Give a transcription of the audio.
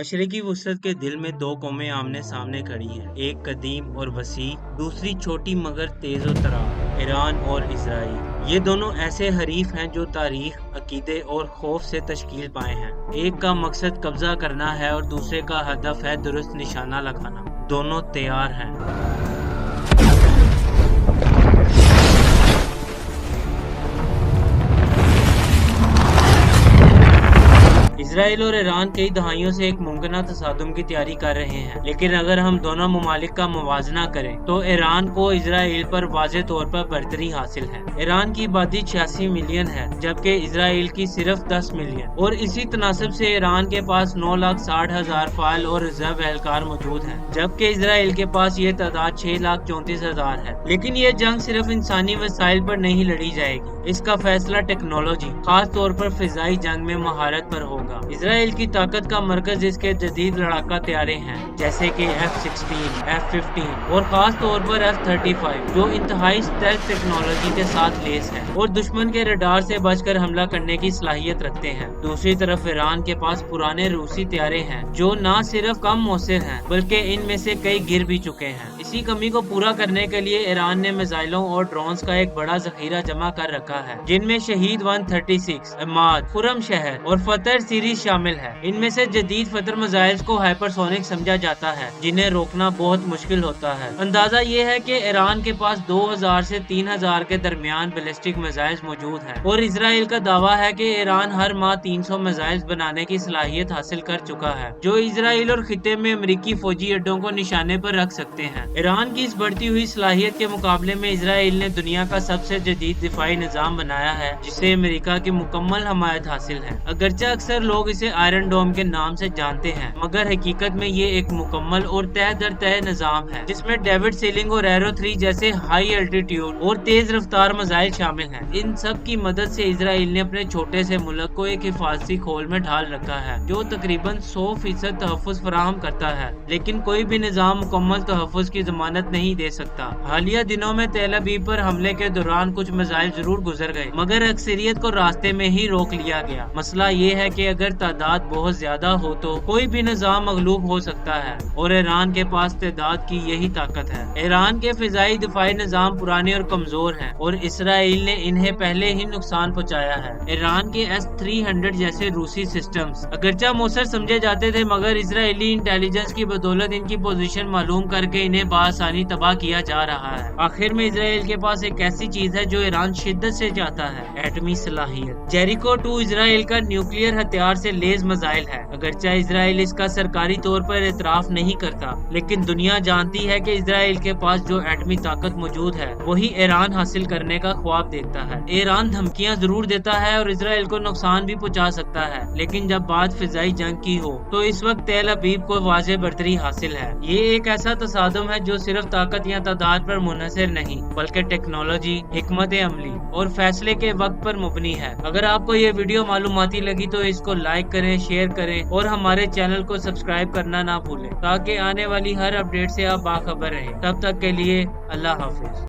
मशरकी वसत के दिल में दो कौमें आमने सामने खड़ी हैं, एक कदीम और वसी, दूसरी छोटी मगर तेज और तरार, ईरान और इसराइल। ये दोनों ऐसे हरीफ हैं जो तारीख, अकीदे और खौफ से तश्कील पाए हैं। एक का मकसद कब्जा करना है और दूसरे का हदफ है दुरुस्त निशाना लगाना। दोनों तैयार हैं। इसराइल और ईरान कई दहाइयों से एक मुमकिन तसादुम की तैयारी कर रहे हैं, लेकिन अगर हम दोनों ममालिक का मुवाजना करें तो ईरान को इसराइल पर वाज़ेह तौर पर बढ़तरी हासिल है। ईरान की आबादी 86 मिलियन है, जबकि इसराइल की सिर्फ 10 मिलियन, और इसी तनासब से ईरान के पास 9,60,000 फाइल और रिजर्व एहलकार मौजूद हैं, जबकि इसराइल के पास ये तादाद 6,34,000 है। लेकिन ये जंग सिर्फ इंसानी वसाइल पर नहीं लड़ी जाएगी, इसका फैसला टेक्नोलॉजी, खास तौर पर फिजाई जंग में महारत पर होगा। इसराइल की ताकत का मरकज इसके जदीद लड़ाका तैयारे हैं, जैसे कि F-16, F-15 और खास तौर पर F-35, जो इंतहाई स्टेल्थ टेक्नोलॉजी के साथ लेस है और दुश्मन के रडार से बचकर हमला करने की सलाहियत रखते हैं। दूसरी तरफ ईरान के पास पुराने रूसी तैयारे हैं, जो न सिर्फ कम मौसर हैं, बल्कि इनमें से कई गिर भी चुके हैं। इसी कमी को पूरा करने के लिए ईरान ने मिसाइलों और ड्रोन्स का एक बड़ा जखीरा जमा कर रखा है, जिनमें शहीद 136, अमाद, खुरम शहर और फतर सीरीज शामिल है। इनमें से जदीद फतर मिसाइल्स को हाइपरसोनिक समझा जाता है, जिन्हें रोकना बहुत मुश्किल होता है। अंदाजा ये है कि ईरान के पास 2000 से 3000 के दरमियान बैलिस्टिक मिसाइल्स मौजूद हैं, और इसराइल का दावा है कि ईरान हर माह 300 मिसाइल्स बनाने की सलाहियत हासिल कर चुका है, जो इसराइल और खिते में अमेरिकी फौजी अड्डों को निशाने पर रख सकते हैं। ईरान की इस बढ़ती हुई सलाहियत के मुकाबले में इसराइल ने दुनिया का सबसे जदीद दिफाई निजाम बनाया है, जिसे अमेरिका की मुकम्मल हमायत हासिल है। अगरचे अक्सर लोग इसे आयरन डोम के नाम से जानते हैं, मगर हकीकत में ये एक मुकम्मल और तय दर तय निजाम है, जिसमें डेविड सीलिंग और एरो 3 जैसे हाई एल्टीट्यूड और तेज रफ्तार मिसाइल शामिल हैं। इन सब की मदद से इसराइल ने अपने छोटे से मुल्क को एक हिफाजती खोल में ढाल रखा है, जो तकरीबन 100% तहफ़्फ़ुज़ फराहम करता है। लेकिन कोई भी निजाम मुकम्मल तहफ़्फ़ुज़ की जमानत नहीं दे सकता। हालिया दिनों में तेल अवीव पर हमले के दौरान कुछ मिसाइल जरूर गुजर गए, मगर अक्सरियत को रास्ते में ही रोक लिया गया। मसला ये है कि अगर तादाद बहुत ज्यादा हो तो कोई भी निजाम मगलूब हो सकता है, और ईरान के पास तादाद की यही ताकत है। ईरान के फिजाई दिफाई निजाम पुराने और कमजोर हैं, और इसराइल ने इन्हें पहले ही नुकसान पहुंचाया है। ईरान के S-300 जैसे रूसी सिस्टम्स अगरचा मौसर समझे जाते थे, मगर इसराइली इंटेलिजेंस की बदौलत इनकी पोजीशन मालूम करके इन्हें बासानी तबाह किया जा रहा है। आखिर में इसराइल के पास एक ऐसी चीज है जो ईरान शिद्दत से चाहता है, एटमी सलाहियत। जेरिको 2 इसराइल का न्यूक्लियर हथियार से लेस मिसाइल है। अगरचे इसराइल इसका सरकारी तौर पर एतराफ नहीं करता, लेकिन दुनिया जानती है कि इसराइल के पास जो एटमी ताकत मौजूद है, वही ईरान हासिल करने का ख्वाब देखता है। ईरान धमकियां जरूर देता है और इसराइल को नुकसान भी पहुंचा सकता है, लेकिन जब बात फिजाई जंग की हो तो इस वक्त तेल अवीव को वाज़ेह बढ़तरी हासिल है। ये एक ऐसा तसादुम है जो सिर्फ ताकत या तादाद पर मुनहसर नहीं, बल्कि टेक्नोलॉजी, हिकमत अमली और फैसले के वक्त पर मुबनी है। अगर आपको ये वीडियो मालूमाती लगी तो इसको लाइक करें, शेयर करें और हमारे चैनल को सब्सक्राइब करना ना भूलें, ताकि आने वाली हर अपडेट से आप बाखबर रहें। तब तक के लिए अल्लाह हाफिज।